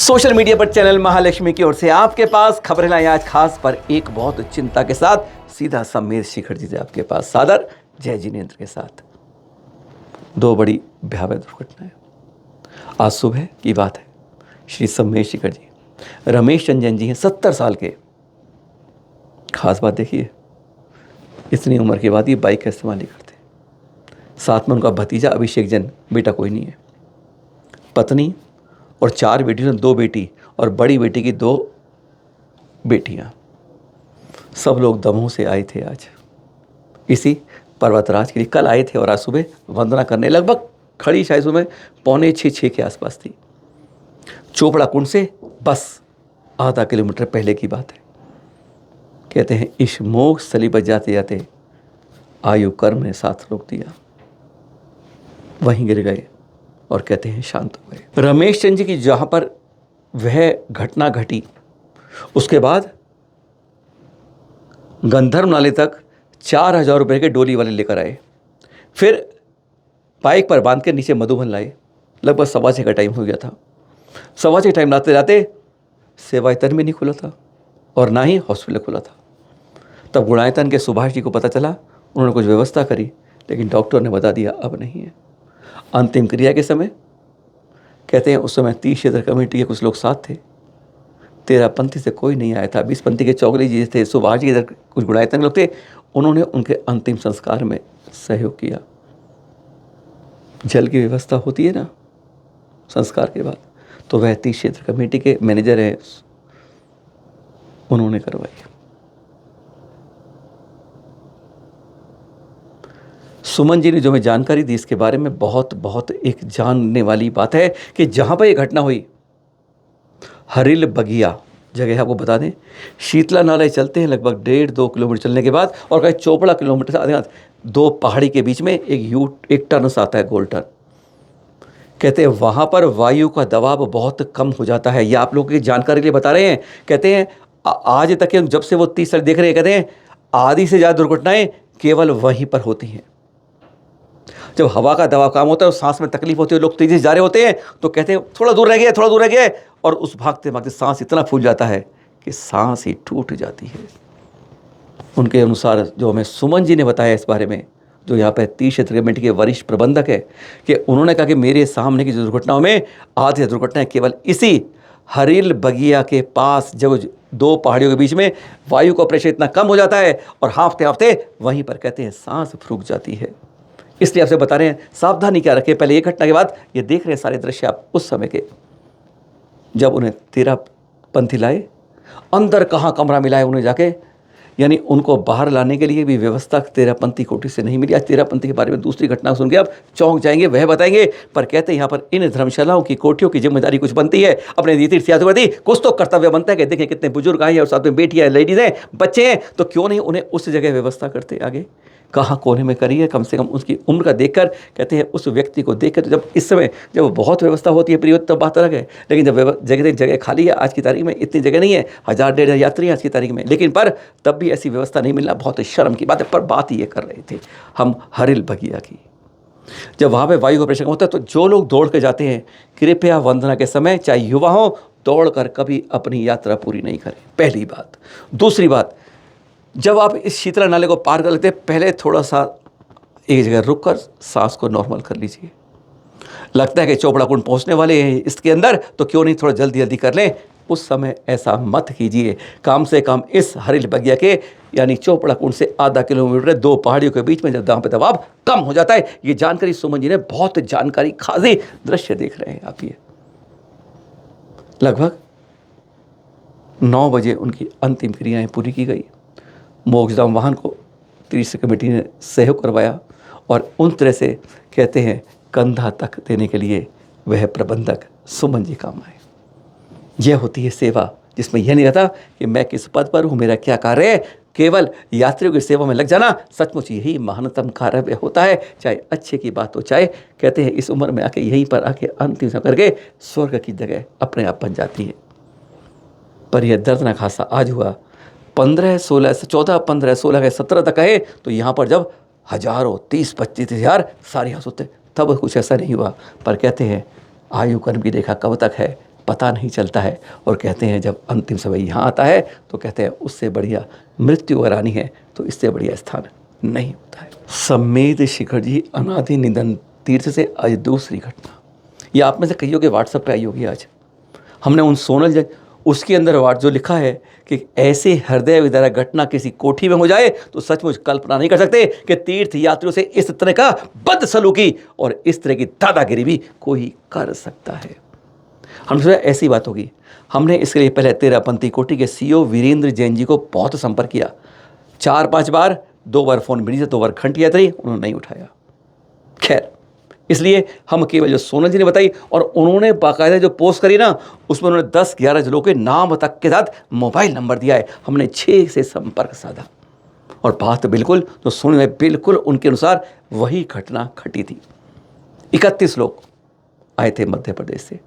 Social media पर channel Mahalakshmi की ओर से आपके पास खबरें लाई आज खास पर एक बहुत चिंता के साथ सीधा सम्मेर शिखर जी से आपके पास सादर जय जिनेंद्र के साथ। दो बड़ी भयावह दुर्घटनाएं आज सुबह की बात है। श्री सम्मेर शिखर जी रमेश चंद्र जी हैं 70 साल के। खास बात देखिए, इतनी उम्र के बाद ये बाइक का इस्तेमाल नहीं करते। साथ में उनका भतीजा अभिषेक जैन, बेटा कोई नहीं है। पत्नी और 4 बेटियों में 2 बेटी और बड़ी बेटी की 2 बेटियां। सब लोग दमोह से आए थे आज इसी पर्वतराज के लिए। कल आए थे और आज सुबह वंदना करने लगभग खड़ी शायद सुबह 5:45-6 के आसपास थी। चोपड़ा कुंड से बस आधा किलोमीटर पहले की बात है। कहते हैं इस मोक्ष स्थली पर जाते जाते आयु कर्म ने साथ रोक दिया, वहीं गिर गए और कहते हैं शांत हो गए। रमेश चंद्र जी की जहां पर वह घटना घटी उसके बाद गंधर्व नाले तक 4,000 रुपये के डोली वाले लेकर आए। फिर बाइक पर बांध के नीचे मधुबन लाए। लगभग 6:15 का टाइम हो गया था। 6:15 टाइम लाते लाते सेवायतन में नहीं खुला था और ना ही हॉस्पिटल खुला था। तब गुणायतन के सुभाष जी को पता चला, उन्होंने कुछ व्यवस्था करी, लेकिन डॉक्टर ने बता दिया अब नहीं है। अंतिम क्रिया के समय कहते हैं उस समय 30 क्षेत्र कमेटी के कुछ लोग साथ थे। 13 पंथी से कोई नहीं आया था। 20 पंथी के चौगली जी थे, सुभाष जी इधर कुछ गुणायतन लोग थे। उन्होंने उनके अंतिम संस्कार में सहयोग किया। जल की व्यवस्था होती है ना संस्कार के बाद, तो वह 30 क्षेत्र कमेटी के मैनेजर हैं, उन्होंने करवाई। सुमन जी ने जो मैं जानकारी दी इसके बारे में बहुत एक जानने वाली बात है कि जहां पर यह घटना हुई हरिल बगिया जगह आपको बता दें। शीतला नाले चलते हैं लगभग 1.5-2 किलोमीटर चलने के बाद और कहीं चोपड़ा किलोमीटर से आधे 2 पहाड़ी के बीच में एक टर्नस आता है, गोल टर्न। कहते हैं वहां पर वायु का दबाव बहुत कम हो जाता है। यह आप लोगों की जानकारी के लिए बता रहे हैं। कहते हैं आज तक जब से वो 30 साल देख रहे हैं, कहते हैं आधी से ज़्यादा दुर्घटनाएं केवल वहीं पर होती हैं। जब हवा का दबाव कम होता है और सांस में तकलीफ होती है, लोग तेजी से जा रहे होते हैं, तो कहते हैं थोड़ा दूर रह गया और उस भागते भागते सांस इतना फूल जाता है कि सांस ही टूट जाती है। उनके अनुसार जो हमें सुमन जी ने बताया इस बारे में, जो यहाँ पर 30 क्षेत्र कमेटी के वरिष्ठ प्रबंधक है, कि उन्होंने कहा कि मेरे सामने की जो दुर्घटनाओं में आधी दुर्घटनाएं केवल इसी हरिल बगिया के पास, जब 2 पहाड़ियों के बीच में वायु का प्रेशर इतना कम हो जाता है और हाँफते हाँफते वहीं पर कहते हैं सांस रुक जाती है। इसलिए आपसे बता रहे हैं सावधानी क्या रखें। पहले एक घटना के बाद ये देख रहे हैं सारे दृश्य आप उस समय के, जब उन्हें 13 पंथी लाए। अंदर कहाँ कमरा मिला है उन्हें जाके, यानी उनको बाहर लाने के लिए भी व्यवस्था 13 पंथी कोठी से नहीं मिली। आज 13 पंथी के बारे में दूसरी घटना सुन के आप चौंक जाएंगे, वह बताएंगे। पर कहते हैं यहाँ पर इन धर्मशालाओं की कोठियों की जिम्मेदारी कुछ बनती है। अपने तीर्थ यात्रा प्रति कुछ तो कर्तव्य बनता है कि देखें कितने बुजुर्ग आए हैं और साथ में बेटियाँ, लेडीज़ हैं, बच्चे हैं, तो क्यों नहीं उन्हें उस जगह व्यवस्था करते आगे। कहाँ कोने में करी है, कम से कम उसकी उम्र का देखकर, कहते हैं उस व्यक्ति को देखकर। जब इस समय जब बहुत व्यवस्था होती है प्रिय, तब बात अलग है। लेकिन जब जगह खाली है, आज की तारीख में इतनी जगह नहीं है, 1000-1,500 यात्री आज की तारीख में, लेकिन पर तब भी ऐसी व्यवस्था नहीं मिलना बहुत शर्म की बात है। पर बात ये कर रहे थे हम हरिल बगिया की। जब वहाँ पर वायु का प्रेशर कम होता है तो जो लोग दौड़ के जाते हैं, कृपया वंदना के समय चाहे युवा हो, दौड़ कर कभी अपनी यात्रा पूरी नहीं करें, पहली बात। दूसरी बात, जब आप इस शीतला नाले को पार कर लेते हैं, पहले थोड़ा सा एक जगह रुक कर सांस को नॉर्मल कर लीजिए। लगता है कि चोपड़ा कुंड पहुंचने वाले हैं इसके अंदर, तो क्यों नहीं थोड़ा जल्दी कर लें। उस समय ऐसा मत कीजिए। कम से कम इस हरिल बगिया के यानी चोपड़ा कुंड से आधा किलोमीटर 2 पहाड़ियों के बीच में जब दाम पे दबाव कम हो जाता है। ये जानकारी सुमन जी ने बहुत जानकारी खासी दृश्य देख रहे हैं आप। ये लगभग 9 बजे उनकी अंतिम क्रियाएं पूरी की गई। मोक्षधाम वाहन को 30 कमेटी ने सहयोग करवाया और उन तरह से कहते हैं कंधा तक देने के लिए वह प्रबंधक सुमन जी काम आए। यह होती है सेवा, जिसमें यह नहीं रहता कि मैं किस पद पर हूँ, मेरा क्या कार्य है। केवल यात्रियों की सेवा में लग जाना सचमुच यही महानतम कार्य होता है। चाहे अच्छे की बात हो, चाहे कहते हैं इस उम्र में आके यहीं पर आके अंतिम समय करके स्वर्ग की जगह अपने आप बन जाती है। पर यह दर्दनाक हादसा आज हुआ 15-16 से 14-15-16 के 17 तक आए, तो यहाँ पर जब हजारों 30-25 हज़ार सारे हादसे होते, तब कुछ ऐसा नहीं हुआ। पर कहते हैं आयु कर्म की रेखा कब तक है, पता नहीं चलता है। और कहते हैं जब अंतिम समय यहाँ आता है तो कहते हैं उससे बढ़िया मृत्यु अगर आनी है तो इससे बढ़िया स्थान नहीं होता है। सम्मेद शिखर जी अनादि निधन तीर्थ से आज दूसरी घटना, ये आप में से कईयों के व्हाट्सएप पे आई होगी। आज हमने उन सोनल उसके अंदर वाट जो लिखा है कि ऐसे हृदय विदारक घटना किसी कोठी में हो जाए तो सचमुच कल्पना नहीं कर सकते कि तीर्थ यात्रियों से इस तरह का बदसलूकी और इस तरह की दादागिरी भी कोई कर सकता है। हम सोचा ऐसी बात होगी। हमने इसके लिए पहले तेरापंथी कोठी के सीईओ वीरेंद्र जैन जी को बहुत संपर्क किया, 4-5 बार, 2 बार फोन मिली से 2 बार घंटी यात्री, उन्होंने नहीं उठाया। खैर, इसलिए हम केवल जो सोनल जी ने बताई और उन्होंने बाकायदा जो पोस्ट करी ना उसमें उन्होंने 10-11 जिलों के नाम तक के साथ मोबाइल नंबर दिया है। हमने 6 से संपर्क साधा और बात बिल्कुल तो सुन में बिल्कुल उनके अनुसार वही घटना घटी थी। 31 लोग आए थे मध्य प्रदेश से।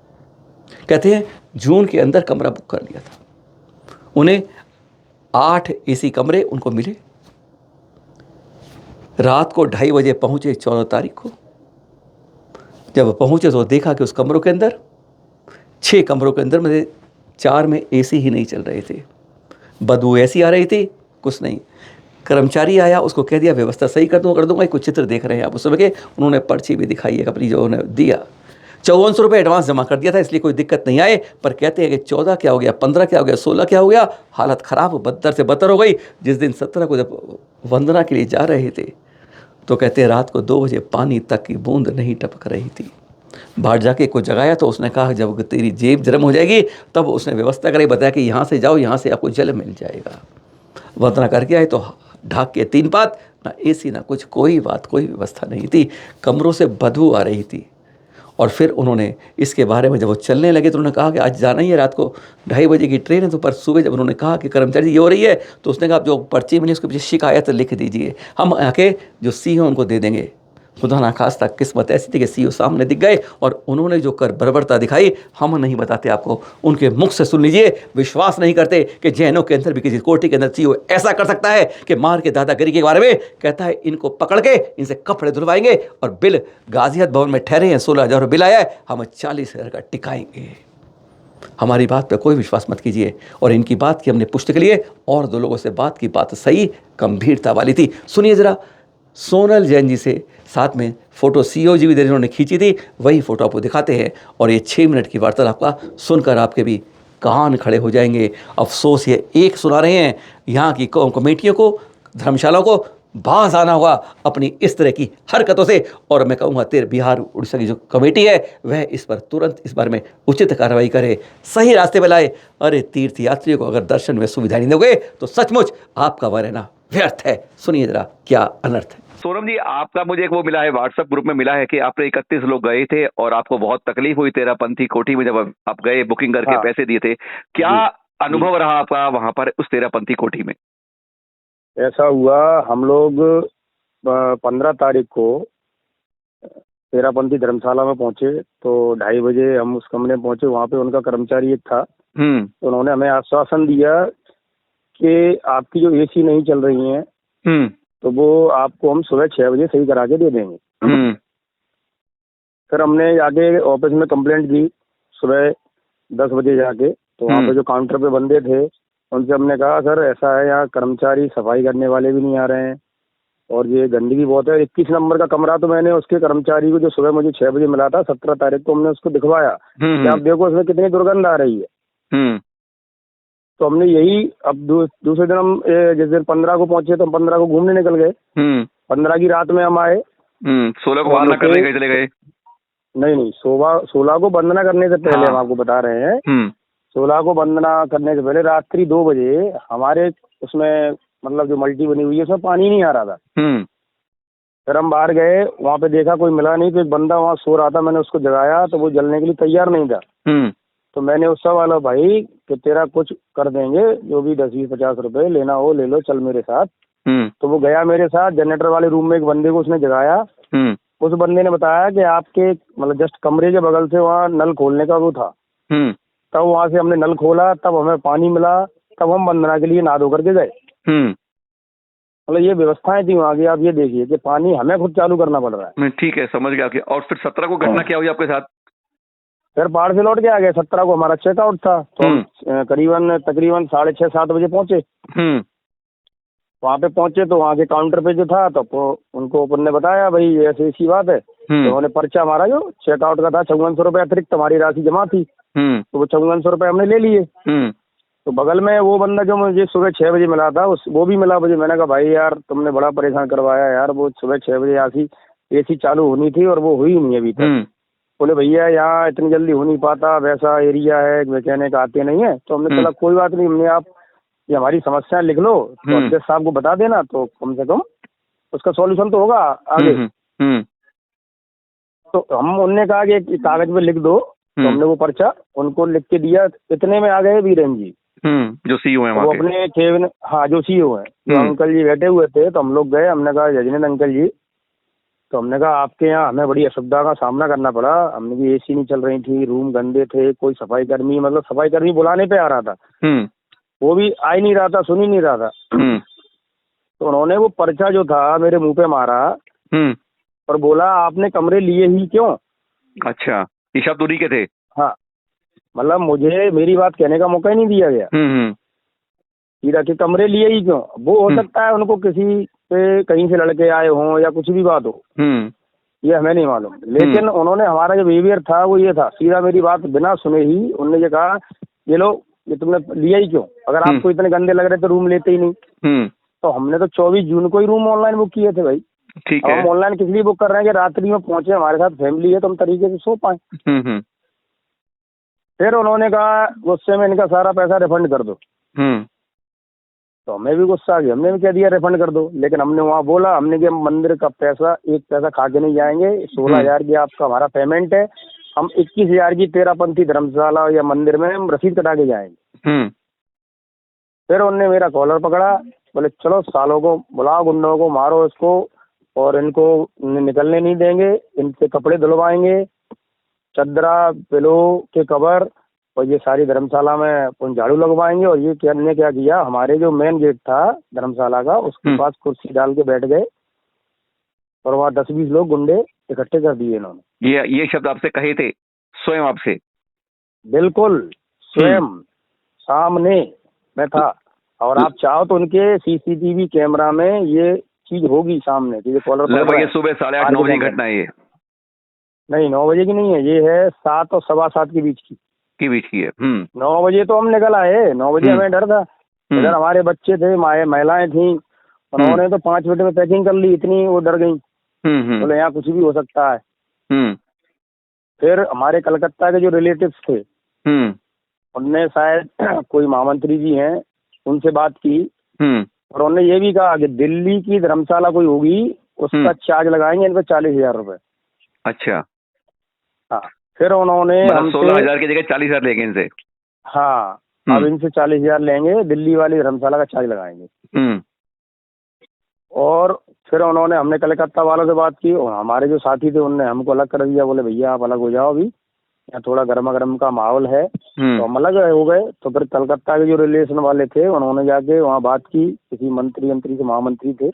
कहते हैं जून के अंदर कमरा बुक कर लिया था। उन्हें 8 एसी कमरे उनको मिले। रात को 2:30 बजे पहुंचे 14 तारीख को। जब पहुंचे तो देखा कि उस कमरों के अंदर 6 कमरों के अंदर में 4 में एसी ही नहीं चल रहे थे। बदबू ऐसी आ रही थी, कुछ नहीं। कर्मचारी आया, उसको कह दिया व्यवस्था सही कर दूंगा। कुछ चित्र देख रहे हैं आप उस समय के। उन्होंने पर्ची भी दिखाई है अपनी जो उन्होंने दिया। 5400 रुपये एडवांस जमा कर दिया था, इसलिए कोई दिक्कत नहीं आए। पर कहते हैं कि 14 क्या हो गया, 15 क्या हो गया, 16 क्या हो गया, हालत खराब बदतर से बदतर हो गई। जिस दिन 17 को जब वंदना के लिए जा रहे थे तो कहते हैं रात को 2 बजे पानी तक की बूंद नहीं टपक रही थी। बाहर जाके को जगाया तो उसने कहा जब तेरी जेब गर्म हो जाएगी तब उसने व्यवस्था कराई, बताया कि यहाँ से जाओ, यहाँ से आपको जल मिल जाएगा। वंदना करके आए तो ढाक के 3 पात, ना एसी ना कुछ, कोई बात, कोई व्यवस्था नहीं थी। कमरों से बदबू आ रही थी। और फिर उन्होंने इसके बारे में जब वो चलने लगे तो उन्होंने कहा कि आज जाना ही है, रात को 2:30 बजे की ट्रेन है। तो पर सुबह जब उन्होंने कहा कि कर्मचारी ये हो रही है तो उसने कहा जो पर्ची मिली उसके पीछे शिकायत लिख दीजिए, हम आके जो सीईओ उनको दे देंगे। खुदा ना खास्ता किस्मत ऐसी थी कि सीईओ सामने दिख गए और उन्होंने जो कर बर्बरता दिखाई हम नहीं बताते आपको, उनके मुख से सुन लीजिए। विश्वास नहीं करते कि जैनों के अंदर भी किसी कोठी के अंदर सीईओ ऐसा कर सकता है कि मार के दादागिरी के बारे में कहता है इनको पकड़ के इनसे कपड़े धुलवाएंगे और बिल गाजियात भवन में ठहरे हैं 16,000 बिल आया है, हम 40,000 का टिकाएंगे। हमारी बात पर कोई विश्वास मत कीजिए। और इनकी बात की हमने पुष्टि के लिए और 2 लोगों से बात की, बात सही गंभीरता वाली थी। सुनिए जरा, सोनल जैन जी से साथ में फोटो सीईओ जी भी जिन्होंने खींची थी, वही फोटो आपको दिखाते हैं। और ये 6 मिनट की वार्तालाप का सुनकर आपके भी कान खड़े हो जाएंगे। अफसोस ये एक सुना रहे हैं, यहाँ की कमेटियों को, धर्मशालाओं को बाज आना होगा अपनी इस तरह की हरकतों से। और मैं कहूँगा बिहार उड़ीसा की जो कमेटी है वह इस पर तुरंत इस बारे में उचित कार्रवाई करे, सही रास्ते पर लाए। अरे तीर्थ यात्रियों को अगर दर्शन में सुविधा नहीं दोगे तो सचमुच आपका वह रहना व्यर्थ है। सुनिए जरा क्या अनर्थ है। सोनम जी, आपका मुझे एक वो मिला है, व्हाट्सएप ग्रुप में मिला है कि आपने 31 लोग गए थे और आपको बहुत तकलीफ हुई तेरापंथी कोठी में जब आप गए, बुकिंग करके हाँ। पैसे दिए थे। क्या अनुभव रहा आपका वहां पर उस तेरापंथी कोठी में? ऐसा हुआ, हम लोग 15 तारीख को तेरापंथी धर्मशाला में पहुंचे तो 2:30 बजे हम उस कमरे में पहुंचे। वहां पे उनका कर्मचारी एक था, तो उन्होंने हमें आश्वासन दिया कि आपकी जो एसी नहीं चल रही है तो वो आपको हम सुबह 6 बजे सही करा के दे देंगे। फिर हमने जाके ऑफिस में कंप्लेंट दी सुबह 10 बजे जाके। तो वहाँ पे जो काउंटर पे बंदे थे उनसे हमने कहा सर ऐसा है, यहाँ कर्मचारी सफाई करने वाले भी नहीं आ रहे हैं और ये गंदगी बहुत है। 21 नंबर का कमरा तो मैंने उसके कर्मचारी को जो सुबह मुझे 6 बजे मिला था 17 तारीख को हमने उसको दिखवाया कि आप देखो उसमें कितनी दुर्गंध आ रही है। तो हमने यही अब दूसरे दिन हम जिस दिन 15 को पहुंचे तो हम 15 को घूमने निकल गए। 15 की रात में हम आए। 16 को वंदना करने गए, चले गए? नहीं, 16 को वंदना करने से पहले हम आपको बता रहे हैं। 16 को वंदना करने से पहले रात्रि 2 बजे हमारे उसमें मतलब जो मल्टी बनी हुई है उसमें पानी नहीं आ रहा था। फिर हम बाहर गए, वहाँ पे देखा कोई मिला नहीं, तो एक बंदा वहाँ सो रहा था, मैंने उसको जगाया तो वो जलने के लिए तैयार नहीं था। तो मैंने उससे वाला भाई कि तेरा कुछ कर देंगे, जो भी 10-20-50 रुपए लेना हो ले लो, चल मेरे साथ। तो वो गया मेरे साथ। जनरेटर वाले रूम में एक बंदे को उसने जगाया। उस बंदे ने बताया कि आपके मतलब जस्ट कमरे के बगल से वहाँ नल खोलने का वो था। तब वहाँ से हमने नल खोला, तब हमें पानी मिला, तब हम वंदना के लिए नहा धो करके गए। मतलब ये व्यवस्थाएं थी वहाँ की। आप ये देखिए कि पानी हमें खुद चालू करना पड़ रहा है। ठीक है, समझ गया। और फिर 17 को घटना क्या हुई आपके साथ? फिर पहाड़ से लौट के आ गए। 17 को हमारा चेकआउट था, तो हम तकरीबन 6:30-7 बजे पहुंचे। वहाँ पे पहुंचे तो वहाँ के काउंटर पे जो था, तो उनको अपन ने बताया भाई ऐसी ऐसी बात है। तो उन्होंने पर्चा हमारा जो चेकआउट का था 5400 रुपये अतिरिक्त हमारी राशि जमा थी, तो वो 5400 रुपये हमने ले लिए। तो बगल में वो बंदा जो मुझे सुबह 6 बजे मिला था, वो भी मिला मुझे। मैंने कहा भाई यार तुमने बड़ा परेशान करवाया यार, वो सुबह 6 बजे एसी चालू होनी थी और वो हुई नहीं अभी तक। बोले भैया यहाँ इतनी जल्दी हो नहीं पाता, वैसा एरिया है, मैकेनिक आते नहीं है। तो हमने चला कोई बात नहीं, हमने आप ये हमारी समस्या लिख लो तो अध्यक्ष साहब को बता देना, तो कम से कम उसका सॉल्यूशन तो होगा आगे। तो उनने कहा कि एक कागज में लिख दो, तो हमने वो पर्चा उनको लिख के दिया। इतने में आ गए वीरेन जी, जो सीईओ है वो अपने केबिन, हाँ जो सीईओ है, जो अंकल जी बैठे हुए थे। तो हम लोग गए, हमने कहा यजनेंद्र अंकल जी, तो हमने कहा आपके यहाँ हमें बड़ी असुविधा का सामना करना पड़ा। हमने भी एसी नहीं चल रही थी, रूम गंदे थे, कोई सफाई कर्मी, मतलब सफाई कर्मी बुलाने पे आ रहा था, वो भी आ ही नहीं रहा था, सुन ही नहीं रहा था। तो उन्होंने वो पर्चा जो था मेरे मुंह पे मारा और बोला आपने कमरे लिए ही क्यों। अच्छा, ये शब्द उन्हीं के थे? हाँ, मतलब मुझे मेरी बात कहने का मौका ही नहीं दिया गया। सीधा कि कमरे लिए ही क्यों। वो हो सकता है उनको किसी पे कहीं से लड़के आए हों या कुछ भी बात हो, ये हमें नहीं मालूम। लेकिन उन्होंने हमारा जो बिहेवियर था वो ये था, सीधा मेरी बात बिना सुने ही उन्होंने ये कहा ये लो ये तुमने लिया ही क्यों, अगर आपको इतने गंदे लग रहे तो रूम लेते ही नहीं। तो हमने तो 24 जून को ही रूम ऑनलाइन बुक किए थे भाई। ठीक है। हम ऑनलाइन किस लिए बुक कर रहे हैं कि रात्रि में पहुंचे, हमारे साथ फैमिली है तो हम तरीके से सो पाए। फिर उन्होंने कहा गुस्से में इनका सारा पैसा रिफंड कर दो। तो हमें भी गुस्सा आ गया, हमने भी कह दिया रिफंड कर दो। लेकिन हमने वहाँ बोला, हमने कि मंदिर का पैसा एक पैसा खा के नहीं जाएंगे। 16,000 की आपका हमारा पेमेंट है, हम 21,000 की तेरापंथी धर्मशाला या मंदिर में हम रसीद कटा के जाएंगे। फिर उन्होंने मेरा कॉलर पकड़ा, बोले चलो सालों को बुलाओ, गुंडों को मारो इसको, और इनको निकलने नहीं देंगे, इनसे कपड़े धुलवाएंगे, चदरा पिलो के कवर और ये सारी धर्मशाला में उन झाड़ू लगवाएंगे। और ये क्या किया, हमारे जो मेन गेट था धर्मशाला का उसके पास कुर्सी डाल के बैठ गए और वहाँ 10-20 लोग गुंडे इकट्ठे कर दिए इन्होंने। ये शब्द आपसे कहे थे स्वयं आपसे? बिल्कुल स्वयं सामने मैं था। और आप चाहो तो उनके सीसीटीवी कैमरा में ये चीज होगी सामने। ये कॉलर लगभग ये सुबह 8:30-9 बजे घटना है ये? नहीं 9 बजे की नहीं है, ये है 7 और 7:15 के बीच की है। 9 बजे तो हम निकल आए, 9 बजे हमें डर था। इधर हमारे बच्चे थे, महिलाएं थी, उन्होंने तो 5 मिनट में पैकिंग कर ली, इतनी वो डर गई। बोले यहाँ कुछ भी हो सकता है। फिर हमारे कलकत्ता के जो रिलेटिव्स थे उनने शायद कोई महामंत्री जी हैं उनसे बात की और उन्होंने ये भी कहा कि दिल्ली की धर्मशाला कोई होगी उसका चार्ज लगाएंगे इन पर 40,000 रुपए। अच्छा, हाँ। फिर उन्होंने 16,000 की जगह 40,000 लेंगे इनसे। हाँ, अब इनसे 40,000 लेंगे, दिल्ली वाली धर्मशाला का चार्ज लगाएंगे। और फिर हमने कलकत्ता वालों से बात की और हमारे जो साथी थे उनने हमको अलग कर दिया। बोले भैया आप अलग हो जाओ, अभी यहाँ थोड़ा गर्मा गर्म का माहौल है। तो हम अलग हो गए। तो फिर कलकत्ता के जो रिलेशन वाले थे उन्होंने जाके वहाँ बात की, किसी मंत्री से महामंत्री थे।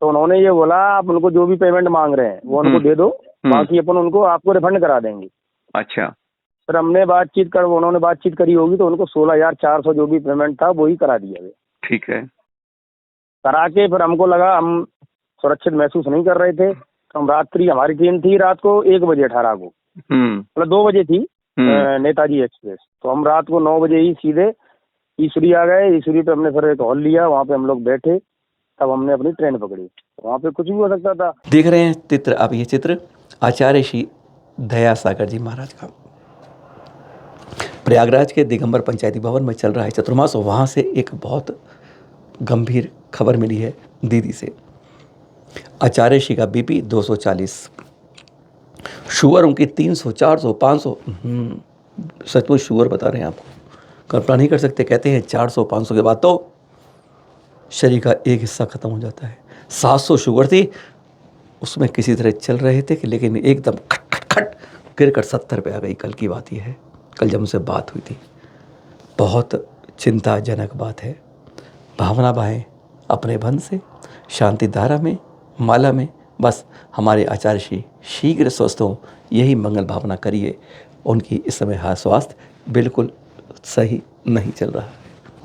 तो उन्होंने ये बोला आप उनको जो भी पेमेंट मांग रहे हैं वो उनको दे दो, बाकी अपन उनको आपको रिफंड करा देंगे। अच्छा। फिर हमने उन्होंने बातचीत करी होगी तो उनको 16,400 जो भी पेमेंट था वही करा दिया गया। ठीक है। करा के फिर हमको लगा हम सुरक्षित महसूस नहीं कर रहे थे। तो हम रात्रि, हमारी ट्रेन थी रात को 1 बजे 18 को, मतलब 2 बजे थी नेताजी एक्सप्रेस। तो हम रात को 9 बजे ही सीधे ईसुरी आ गए। ईसुरी पे हमने फिर एक हॉल लिया, वहाँ पे हम लोग बैठे, तब हमने अपनी ट्रेन पकड़ी। वहाँ पे कुछ भी हो सकता था। देख रहे हैं चित्र, अब ये चित्र आचार्य श्री दयासागर जी महाराज का प्रयागराज के दिगंबर पंचायती भवन में चल रहा है चतुर्मास। वहाँ से एक बहुत गंभीर खबर मिली है दीदी से। आचार्य श्री का बीपी 240, शुगर उनकी 300, 400, 500, सचमुच शुगर बता रहे हैं आपको, कल्पना नहीं कर सकते। कहते हैं 400, 500 के बाद तो शरीर का एक हिस्सा खत्म हो जाता है। 700 शुगर थी, उसमें किसी तरह चल रहे थे कि लेकिन एकदम खट खट खट गिर कर 70 पे आ गई। कल की बात ये है, कल जब उनसे बात हुई थी। बहुत चिंताजनक बात है। भावना बहाएं अपने बन से, शांति धारा में, माला में, बस हमारे आचार्य श्री शीघ्र स्वस्थ हों, यही मंगल भावना करिए। उनकी इस समय स्वास्थ्य बिल्कुल सही नहीं चल रहा है।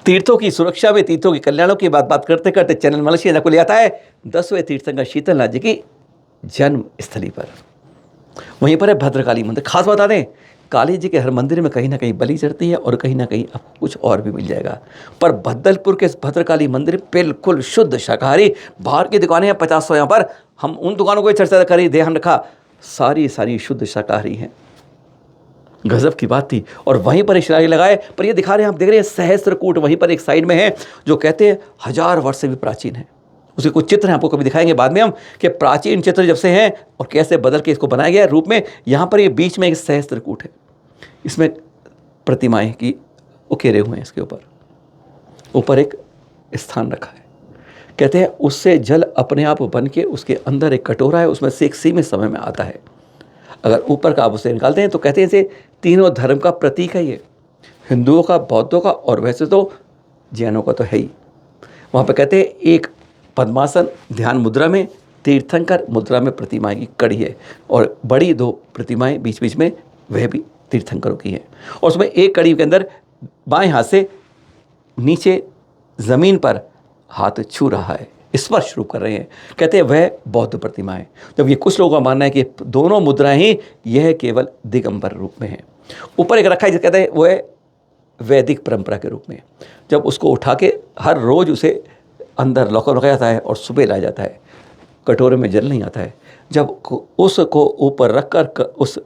तीर्थों की सुरक्षा में, तीर्थों के कल्याणों की बात करते करते चैनल मलेशिया को ले आता है 10वें तीर्थंकर शीतलनाथ जी की जन्म स्थली पर। वहीं पर है भद्रकाली मंदिर। खास बता दें, काली जी के हर मंदिर में कहीं ना कहीं बलि चढ़ती है और कहीं ना कहीं आपको कुछ और भी मिल जाएगा। पर भद्दलपुर के भद्रकाली मंदिर बिल्कुल शुद्ध शाकाहारी। बाहर की दुकानें हैं 50-100, यहाँ पर हम उन दुकानों को चर्चा करी, ध्यान रखा, सारी शुद्ध शाकाहारी हैं। गजब की बात थी। और वहीं पर इशारे लगाए, पर ये दिखा रहे हैं, आप देख रहे हैं सहस्त्रकूट वहीं पर एक साइड में है, जो कहते हैं 1000 वर्ष से भी प्राचीन है। उसके कुछ चित्र हैं, आपको कभी दिखाएंगे बाद में हम, कि प्राचीन चित्र जब से हैं और कैसे बदल के इसको बनाया गया रूप में। यहाँ पर ये बीच में एक सहस्त्रकूट है, इसमें प्रतिमाएं की उकेरे हुए हैं। इसके ऊपर एक स्थान रखा है। कहते हैं उससे जल अपने आप बन के उसके अंदर एक कटोरा है, उसमें से एक सीमित समय में आता है। अगर ऊपर का आप उसे निकालते हैं तो कहते हैं इसे तीनों धर्म का प्रतीक है ये, हिंदुओं का, बौद्धों का और वैसे तो जैनों का तो है ही। वहाँ पर कहते हैं एक पद्मासन ध्यान मुद्रा में, तीर्थंकर मुद्रा में प्रतिमाएं की कड़ी है, और बड़ी 2 प्रतिमाएं बीच बीच में वह भी तीर्थंकरों की हैं। और उसमें एक कड़ी के अंदर बाएं हाथ से नीचे ज़मीन पर हाथ छू रहा है, स्पर्श रूप कर रहे हैं। कहते हैं वह बौद्ध प्रतिमा है। जब ये कुछ लोगों का मानना है कि दोनों मुद्राएं ही यह केवल दिगंबर रूप में है। ऊपर एक रखा है, जिसे कहते हैं वह वैदिक परंपरा के रूप में। जब उसको उठा के हर रोज़ उसे अंदर लॉकर रखा जाता है और सुबह लाया जाता है, कटोरे में जल नहीं आता है। जब उसको ऊपर रखकर उस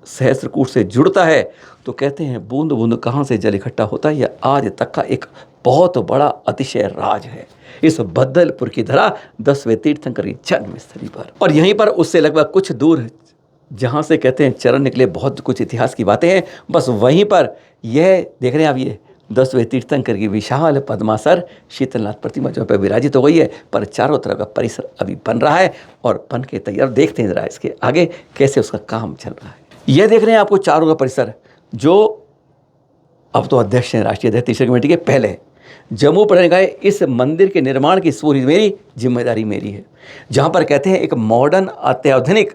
सहस्त्रकूट से जुड़ता है तो कहते हैं बूंद बूंद कहाँ से जल इकट्ठा होता है, यह आज तक का एक बहुत बड़ा अतिशय राज है इस भद्दलपुर की धरा 10वें तीर्थंकर की जन्म स्थली पर। और यहीं पर उससे लगभग कुछ दूर जहाँ से कहते हैं चरण निकले, बहुत कुछ इतिहास की बातें हैं, बस वहीं पर यह देख रहे हैं आप, ये 10वें तीर्थंकर की विशाल पद्मासर शीतलनाथ प्रतिमा जो पे विराजित हो गई है। पर चारों तरफ का परिसर अभी बन रहा है और बन के तैयार। देखते हैं जरा इसके आगे कैसे उसका काम चल रहा है। यह देख रहे हैं आपको चारों का परिसर, जो अब तो अध्यक्ष हैं राष्ट्रीय अध्यक्ष तीर्थंकर कमेटी के पहले जम्मू पढ़ने गए। इस मंदिर के निर्माण की पूरी मेरी जिम्मेदारी मेरी है। जहाँ पर कहते हैं एक मॉडर्न अत्याधुनिक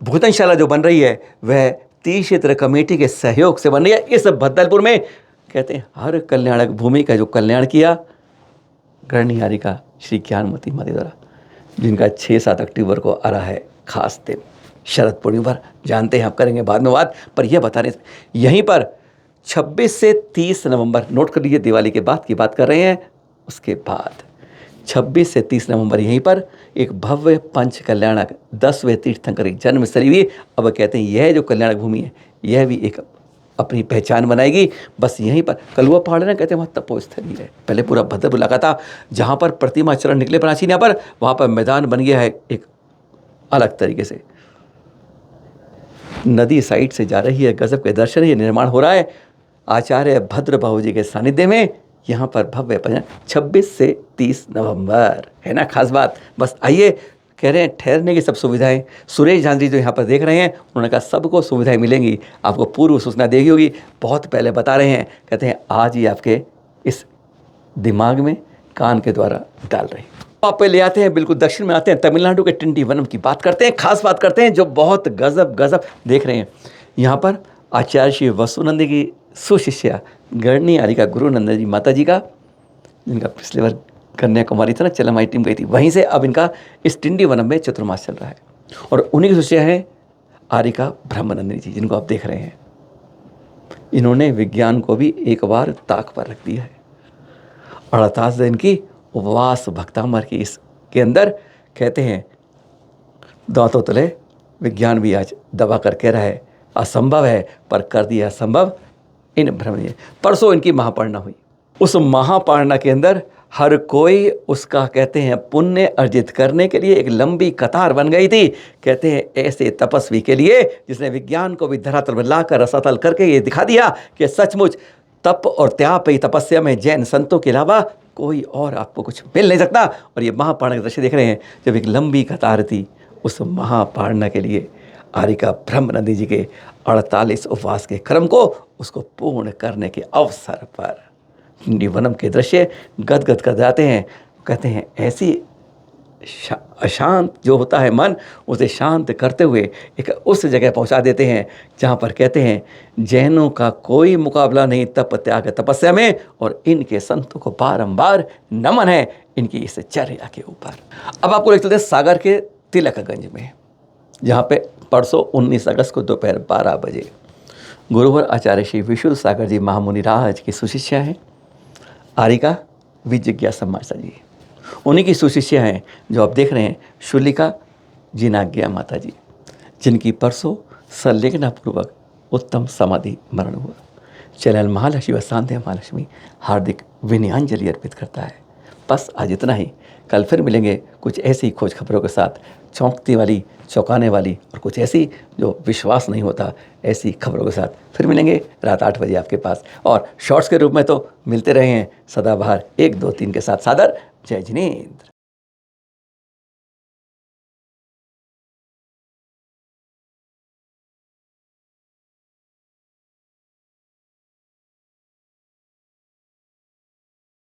भोजनशाला जो बन रही है वह तीर्थंकर कमेटी के सहयोग से बन रही है। इस भद्दलपुर में कहते हैं हर कल्याणक भूमि का जो कल्याण किया गणनिहारी का श्री ज्ञानमती माता द्वारा, जिनका 6-7 अक्टूबर को आ रहा है खास दिन शरद पूर्णिमा पर। जानते हैं, आप करेंगे बाद में बात, पर यह बता रहे यहीं पर 26 से 30 नवंबर, नोट कर लीजिए, दिवाली के बाद की बात कर रहे हैं। उसके बाद 26 से 30 नवंबर यहीं पर एक भव्य पंच कल्याणक 10वें तीर्थंकर की जन्म स्थली हुई। अब कहते हैं यह जो कल्याणक भूमि है यह भी एक अपनी पहचान बनाएगी। बस यहीं पर कलुआ पहाड़ ना, कहते हैं वहाँ तपोस्थली है। पहले पूरा भद्रपुर इलाका था जहाँ पर प्रतिमा चरण निकले प्राचीन, यहाँ पर वहाँ पर मैदान बन गया है एक अलग तरीके से। नदी साइड से जा रही है, गजब के दर्शन, ये निर्माण हो रहा है आचार्य भद्र बाबू जी के सानिध्य में। यहाँ पर भव्य पंच 26 से 30 नवंबर है ना खास बात। बस आइए, कह रहे हैं ठहरने की सब सुविधाएं, सुरेश झांझरी जो यहाँ पर देख रहे हैं उन्होंने कहा सबको सुविधाएं मिलेंगी, आपको पूर्व सूचना देगी होगी। बहुत पहले बता रहे हैं, कहते हैं आज ही आपके इस दिमाग में कान के द्वारा डाल रहे हैं। आप पे ले आते हैं, बिल्कुल दक्षिण में आते हैं, तमिलनाडु के टिंटीवनम की बात करते हैं, खास बात करते हैं जो बहुत गजब देख रहे हैं। यहाँ पर आचार्य श्री वसुनंद की सुशिष्या गणनिहारी का गुरु नंदन जी माता जी का, जिनका पिछले बार कन्याकुमारी था ना, चलमाई टीम गई थी, वहीं से अब इनका इस टिंडीवनम में चतुर्मास चल रहा है। और उन्हीं की शिष्या हैं आरिका ब्रह्मानंदनी जी, जिनको आप देख रहे हैं। इन्होंने विज्ञान को भी एक बार ताक पर रख दिया है। 48 दिन की उपवास भक्तामर की इसके अंदर कहते हैं दांतों तले विज्ञान भी आज दबा कर कह रहा है असंभव है, पर कर दिया असंभव इन ब्रह्म। परसों इनकी महापड़ना हुई। उस महापड़ना के अंदर हर कोई उसका कहते हैं पुण्य अर्जित करने के लिए एक लंबी कतार बन गई थी। कहते हैं ऐसे तपस्वी के लिए जिसने विज्ञान को भी धरातल पर लाकर रसातल करके ये दिखा दिया कि सचमुच तप और त्याग ही तपस्या में जैन संतों के अलावा कोई और आपको कुछ मिल नहीं सकता। और ये महापड़ना के दृश्य देख रहे हैं, जब एक लंबी कतार थी उस महापड़ना के लिए आरिका ब्रह्मानंदी जी के 48 उपवास के क्रम को उसको पूर्ण करने के अवसर पर टिंडीवनम के दृश्य गदगद कर जाते हैं। कहते हैं ऐसी अशांत जो होता है मन, उसे शांत करते हुए एक उस जगह पहुंचा देते हैं जहां पर कहते हैं जैनों का कोई मुकाबला नहीं तप त्याग तपस्या में, और इनके संतों को बारंबार नमन है इनकी इस चर्या के ऊपर। अब आपको ले चलते हैं सागर के तिलकगंज में, जहाँ पे परसों 19 अगस्त को दोपहर 12 बजे गुरुवर आचार्य श्री विशुद्ध सागर जी महामुनि राज की सुशिष्या हैं आरिका विजिज्ञासा माता जी। उन्हीं की सुशिष्या हैं जो आप देख रहे हैं शुलिका जिनाज्ञा माता जी, जिनकी परसों संलेखनापूर्वक उत्तम समाधि मरण हुआ। चैनल महालक्ष्मी व सांध्य महालक्ष्मी हार्दिक विनयांजलि अर्पित करता है। बस आज इतना ही। कल फिर मिलेंगे कुछ ऐसी खोज खबरों के साथ, चौंकती वाली, चौंकाने वाली और कुछ ऐसी जो विश्वास नहीं होता ऐसी खबरों के साथ फिर मिलेंगे रात 8 बजे आपके पास। और शॉर्ट्स के रूप में तो मिलते रहे हैं सदाबहार 1, 2, 3 के साथ। सादर जय जिनेंद्र।